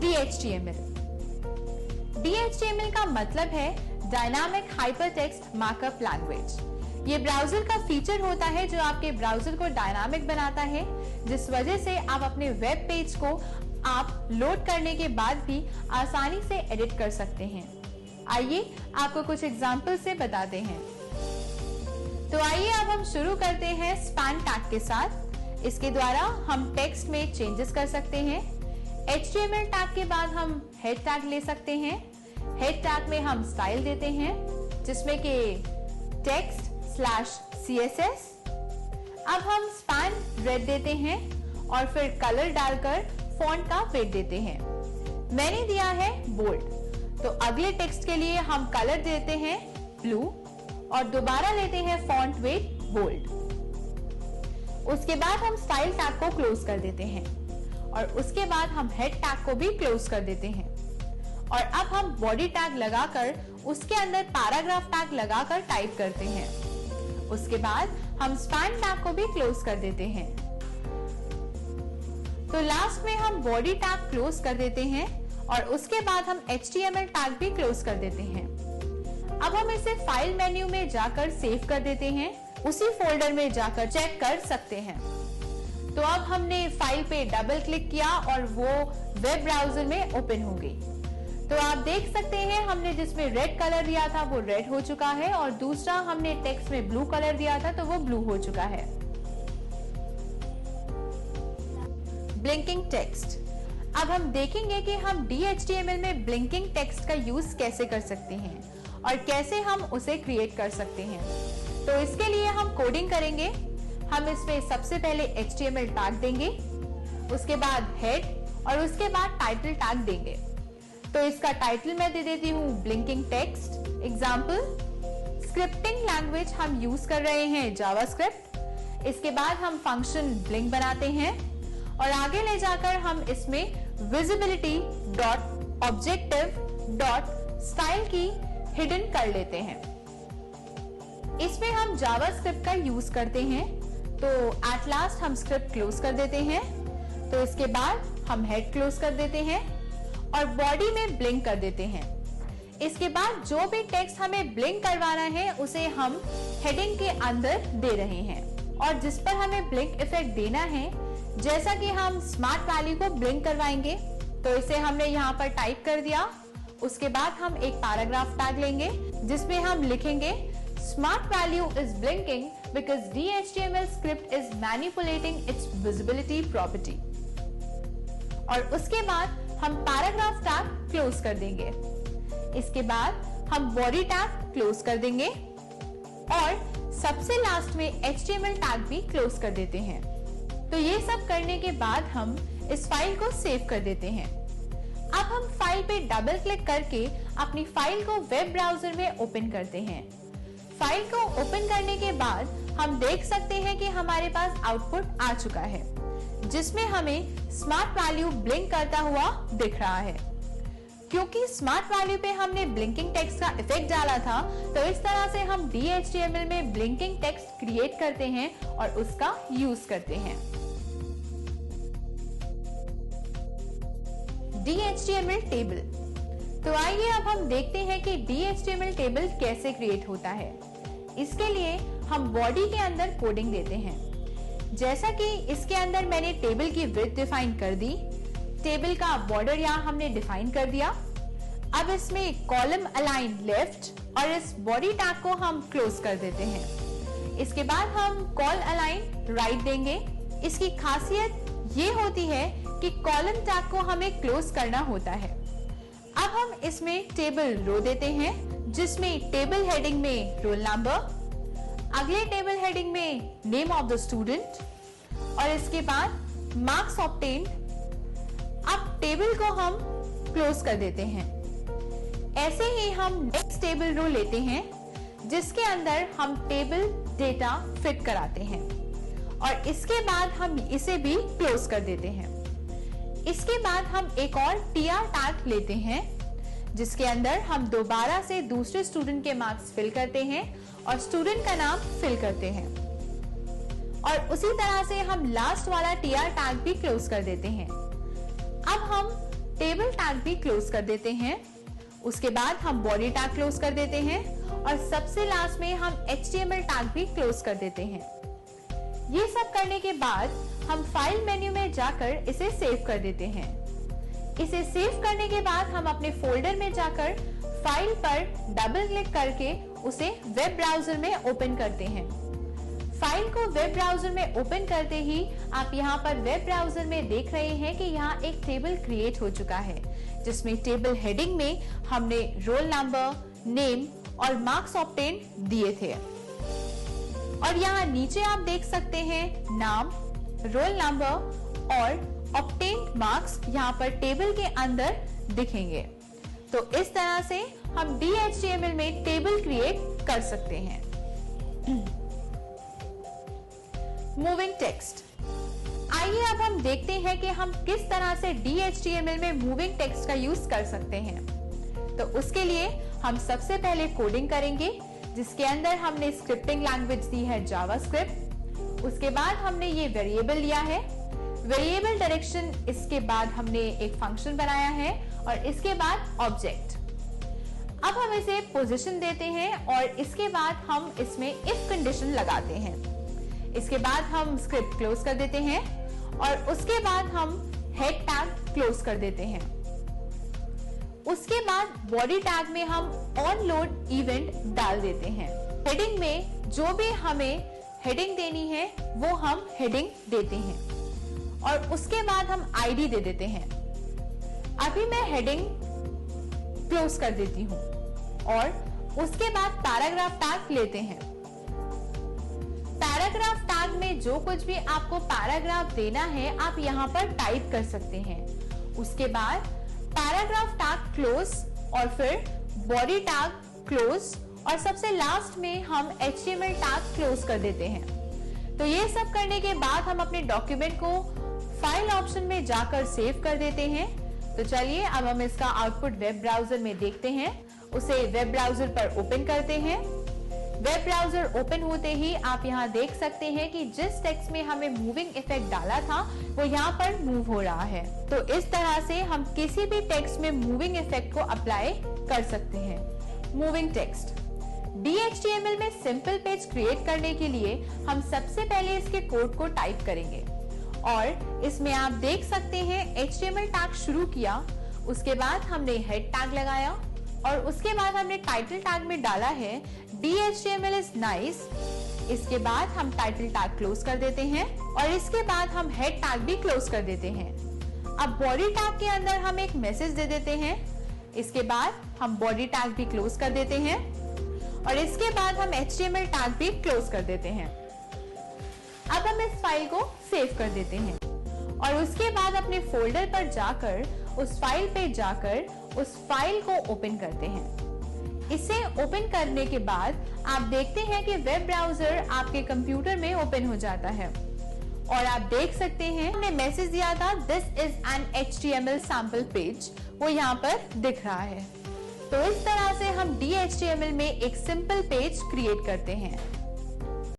DHTML। DHTML का मतलब है डायनामिक हाइपरटेक्स्ट मार्कअप लैंग्वेज। ये ब्राउजर का फीचर होता है जो आपके ब्राउजर को डायनामिक बनाता है, जिस वजह से आप अपने वेब पेज को आप लोड करने के बाद भी आसानी से एडिट कर सकते हैं। आइए आपको कुछ एग्जाम्पल से बताते हैं। तो आइए अब हम शुरू करते हैं स्पैन टैग के साथ। इसके द्वारा हम टेक्स्ट में चेंजेस कर सकते हैं। HTML टैग के बाद हम हेड टैग ले सकते हैं। हेड टैग में हम स्टाइल देते हैं जिसमें कि text/CSS। अब हम स्पैन रेड देते हैं और फिर कलर डालकर फॉन्ट का वेट देते हैं। मैंने दिया है बोल्ड, तो अगले टेक्स्ट के लिए हम कलर देते हैं ब्लू और दोबारा लेते हैं फॉन्ट वेट बोल्ड। उसके बाद हम स्टाइल टैग को क्लोज कर देते हैं और उसके बाद हम हेड टैग को भी क्लोज कर देते हैं। और अब हम बॉडी टैग लगाकर उसके अंदर पैराग्राफ टैग लगाकर टाइप करते हैं। उसके बाद हम स्पैन टैग को भी क्लोज कर देते हैं। तो लास्ट में हम बॉडी टैग क्लोज कर देते हैं और उसके बाद हम HTML टैग भी क्लोज कर देते हैं। अब हम इसे फाइल मेन्यू में जाकर सेव कर देते हैं। उसी फोल्डर में जाकर चेक कर सकते हैं। तो अब हमने फाइल पे डबल क्लिक किया और वो वेब ब्राउजर में ओपन हो गई। तो आप देख सकते हैं हमने जिसमें रेड कलर दिया था वो रेड हो चुका है और दूसरा हमने टेक्स्ट में ब्लू कलर दिया था तो वो ब्लू हो चुका है। Blinking text. अब हम देखेंगे कि हम DHTML में ब्लिंकिंग टेक्स्ट का यूज कैसे कर सकते हैं और कैसे हम उसे क्रिएट कर सकते हैं। तो इसके लिए हम कोडिंग करेंगे। हम इसमें सबसे पहले HTML टैग देंगे, उसके बाद हेड और उसके बाद टाइटल टैग देंगे। तो इसका टाइटल मैं दे देती हूँ blinking text. Example, scripting language हम यूज कर रहे हैं जावास्क्रिप्ट। इसके बाद हम फंक्शन ब्लिंक बनाते हैं और आगे ले जाकर हम इसमें visibility dot objective dot style की हिडन कर लेते हैं। इसमें हम जावास्क्रिप्ट का यूज करते हैं। तो एट लास्ट हम स्क्रिप्ट क्लोज कर देते हैं। तो इसके बाद हम हेड क्लोज कर देते हैं और बॉडी में ब्लिंक कर देते हैं। इसके बाद जो भी टेक्स्ट हमें ब्लिंक करवाना है उसे हम हेडिंग के अंदर दे रहे हैं और जिस पर हमें ब्लिंक इफेक्ट देना है, जैसा कि हम स्मार्ट वैल्यू को ब्लिंक करवाएंगे, तो इसे हमने यहाँ पर टाइप कर दिया। उसके बाद हम एक पैराग्राफ टैग लेंगे जिसमें हम लिखेंगे smart value is blinking because DHTML script is manipulating it's visibility property. और उसके बाद हम पैराग्राफ टैग क्लोज कर देंगे। इसके बाद हम बॉडी टैग क्लोज कर देंगे और सबसे लास्ट में HTML टैग भी क्लोज कर देते हैं। तो ये सब करने के बाद हम इस फाइल को सेव कर देते हैं। अब हम फाइल पे डबल क्लिक करके अपनी फाइल को वेब ब्राउजर में ओपन करते हैं। फाइल को ओपन करने के बाद हम देख सकते हैं कि हमारे पास आउटपुट आ चुका है जिसमें हमें स्मार्ट वैल्यू ब्लिंक करता हुआ दिख रहा है। क्योंकि स्मार्ट वैल्यू पे हमने ब्लिंकिंग टेक्स्ट का इफेक्ट डाला था, तो इस तरह से हम DHTML में ब्लिंकिंग टेक्स्ट क्रिएट करते हैं और उसका यूज करते हैं। DHTML table. तो आइए अब हम देखते हैं कि DHTML टेबल कैसे क्रिएट होता है। इसके लिए हम बॉडी के अंदर कोडिंग देते हैं। जैसा कि इसके अंदर मैंने टेबल की विड्थ डिफाइन कर दी, टेबल का बॉर्डर यहाँ हमने डिफाइन कर दिया। अब इसमें कॉलम अलाइन लेफ्ट और इस बॉडी टैग को हम क्लोज कर देते हैं। इसके बाद हम कॉल अलाइन राइट देंगे। इसकी खासियत ये होती है कि कॉलम टैग को हमें क्लोज करना होता है। अब हम इसमें टेबल रो देते हैं जिसमें टेबल हेडिंग में रोल नंबर, अगले टेबल हेडिंग में नेम ऑफ द स्टूडेंट और इसके बाद मार्क्स ऑब्टेन्ड। अब टेबल को हम क्लोज कर देते हैं। ऐसे ही हम नेक्स्ट टेबल रो लेते हैं जिसके अंदर हम टेबल डेटा फिट कराते हैं और इसके बाद हम इसे भी क्लोज कर देते हैं। इसके बाद हम एक और TR टैग लेते हैं जिसके अंदर हम दोबारा से दूसरे स्टूडेंट के मार्क्स फिल करते हैं और स्टूडेंट का नाम फिल करते हैं और उसी तरह से हम लास्ट वाला TR टैग भी क्लोज कर देते हैं। अब हम टेबल टैग भी क्लोज कर देते हैं। उसके बाद हम बॉडी टैग क्लोज कर देते हैं और सबसे लास्ट में हम HTML टैग भी क्लोज कर देते हैं। ये सब करने के बाद हम फाइल मेन्यू में जाकर इसे सेव कर देते हैं। इसे सेव करने के बाद हम अपने फोल्डर में जाकर फाइल पर डबल क्लिक करके उसे वेब ब्राउजर में ओपन करते हैं। फाइल को वेब ब्राउजर में ओपन करते ही आप यहाँ पर वेब ब्राउजर में देख रहे हैं कि यहाँ एक टेबल क्रिएट हो चुका है, जिसमें टेबल हेडिंग में हमने रोल नंबर, नेम और मार्क्स ऑब्टेन दिए थे। और यहाँ नीचे आप देख सकते हैं नाम, रोल नंबर और ऑब्टेन्ड मार्क्स यहाँ पर टेबल के अंदर दिखेंगे। तो इस तरह से हम DHTML में टेबल क्रिएट कर सकते हैं। Moving text. आइए अब हम देखते हैं कि हम किस तरह से DHTML में मूविंग टेक्स्ट का यूज कर सकते हैं। तो उसके लिए हम सबसे पहले कोडिंग करेंगे, जिसके अंदर हमने स्क्रिप्टिंग लैंग्वेज दी है जावास्क्रिप्ट। उसके बाद हमने ये वेरिएबल लिया है, वेरिएबल डायरेक्शन, इसके बाद हमने एक फंक्शन बनाया है और इसके बाद ऑब्जेक्ट। अब हम इसे पोजीशन देते हैं और इसके बाद हम इसमें इफ कंडीशन लगाते हैं। इसके बाद हम स्क्रिप्ट क्लोज कर देते हैं और उसके बाद हम हेड टैग क्लोज कर देते हैं। उसके बाद बॉडी टैग में हम ऑन लोड इवेंट डाल देते हैं। हेडिंग में जो भी हमें हेडिंग देनी है वो हम हेडिंग देते हैं और उसके बाद हम आईडी दे देते हैं। अभी मैं हेडिंग क्लोज कर देती हूं और उसके बाद पैराग्राफ टैग लेते हैं। पैराग्राफ टैग में जो कुछ भी आपको पैराग्राफ देना है आप यहाँ पर टाइप कर सकते हैं। उसके बाद पैराग्राफ टैग क्लोज और फिर बॉडी टैग क्लोज और सबसे लास्ट में हम HTML टैग क्लोज कर देते हैं। तो ये सब करने के बाद हम अपने डॉक्यूमेंट को फाइल ऑप्शन में जाकर सेव कर देते हैं। तो चलिए अब हम इसका आउटपुट वेब ब्राउजर में देखते हैं। उसे वेब ब्राउजर पर ओपन करते हैं। वेब ब्राउजर ओपन होते ही आप यहाँ देख सकते हैं कि जिस टेक्स्ट में हमें मूविंग इफेक्ट डाला था वो यहाँ पर मूव हो रहा है। तो इस तरह से हम किसी भी टेक्स्ट में मूविंग इफेक्ट को अप्लाई कर सकते हैं। Moving text. DHTML में सिंपल पेज क्रिएट करने के लिए हम सबसे पहले इसके कोड को टाइप करेंगे और इसमें आप देख सकते हैं HTML टैग शुरू किया, उसके बाद हमने हेड टैग लगाया और उसके बाद हमने टाइटल टैग में डाला है DHTML is nice। इसके बाद हम टाइटल टैग क्लोज कर देते हैं और इसके बाद हम हेड टैग भी क्लोज कर देते हैं। अब बॉडी टैग के अंदर हम एक मैसेज दे देते हैं। इसके बाद हम बॉडी टैग भी क्लोज कर देते हैं और इसके बाद हम HTML टैग भी क्लोज कर देते हैं। अब हम इस फाइल को सेव कर देते हैं और उसके बाद अपने फोल्डर पर जाकर उस फाइल पे जाकर उस फाइल को ओपन करते हैं। इसे ओपन करने के बाद आप देखते हैं कि वेब ब्राउजर आपके कंप्यूटर में ओपन हो जाता है और आप देख सकते हैं हमने मैसेज दिया था this is an HTML sample page, वो यहाँ पर दिख रहा है। तो इस तरह से हम DHTML में एक सिंपल पेज क्रिएट करते हैं।